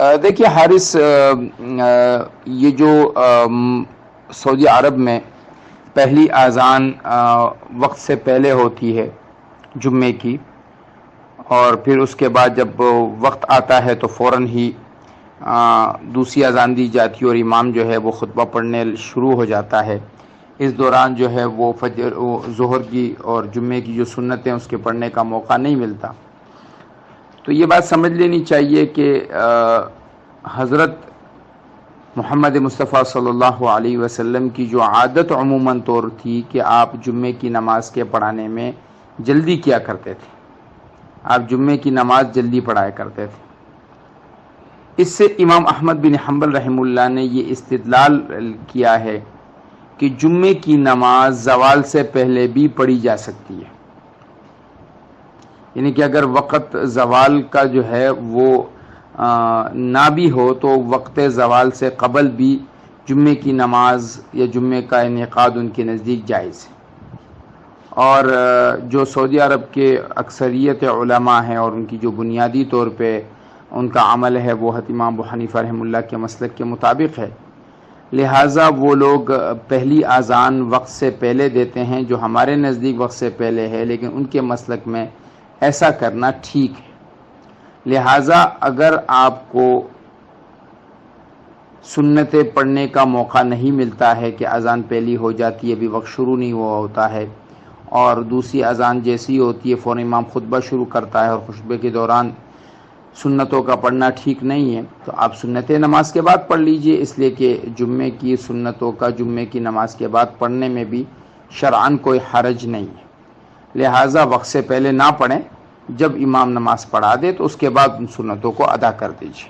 دیکھیے حارث، یہ جو سعودی عرب میں پہلی اذان وقت سے پہلے ہوتی ہے جمعے کی، اور پھر اس کے بعد جب وقت آتا ہے تو فوراً ہی دوسری اذان دی جاتی ہے اور امام جو ہے وہ خطبہ پڑھنے شروع ہو جاتا ہے۔ اس دوران جو ہے وہ ظہر کی اور جمعے کی جو سنتیں اس کے پڑھنے کا موقع نہیں ملتا۔ تو یہ بات سمجھ لینی چاہیے کہ حضرت محمد مصطفیٰ صلی اللہ علیہ وسلم کی جو عادت عموماً طور تھی کہ آپ جمعے کی نماز کے پڑھانے میں جلدی کیا کرتے تھے، آپ جمعے کی نماز جلدی پڑھایا کرتے تھے۔ اس سے امام احمد بن حنبل رحمہ اللہ نے یہ استدلال کیا ہے کہ جمعے کی نماز زوال سے پہلے بھی پڑھی جا سکتی ہے، یعنی کہ اگر وقت زوال کا جو ہے وہ نہ بھی ہو تو وقت زوال سے قبل بھی جمعے کی نماز یا جمعے کا انعقاد ان کے نزدیک جائز ہے۔ اور جو سعودی عرب کے اکثریت علماء ہیں اور ان کی جو بنیادی طور پہ ان کا عمل ہے وہ امام ابو حنیفہ رحمہ اللہ کے مسلک کے مطابق ہے، لہٰذا وہ لوگ پہلی اذان وقت سے پہلے دیتے ہیں جو ہمارے نزدیک وقت سے پہلے ہے، لیکن ان کے مسلک میں ایسا کرنا ٹھیک ہے۔ لہٰذا اگر آپ کو سنتیں پڑھنے کا موقع نہیں ملتا ہے کہ اذان پہلی ہو جاتی ہے، ابھی وقت شروع نہیں ہوا ہوتا ہے، اور دوسری اذان جیسی ہوتی ہے فوراً امام خطبہ شروع کرتا ہے اور خطبے کے دوران سنتوں کا پڑھنا ٹھیک نہیں ہے، تو آپ سنتیں نماز کے بعد پڑھ لیجئے، اس لیے کہ جمعے کی سنتوں کا جمعے کی نماز کے بعد پڑھنے میں بھی شرعاً کوئی حرج نہیں ہے۔ لہٰذا وقت سے پہلے نہ پڑھیں، جب امام نماز پڑھا دے تو اس کے بعد ان سنتوں کو ادا کر دیجیے۔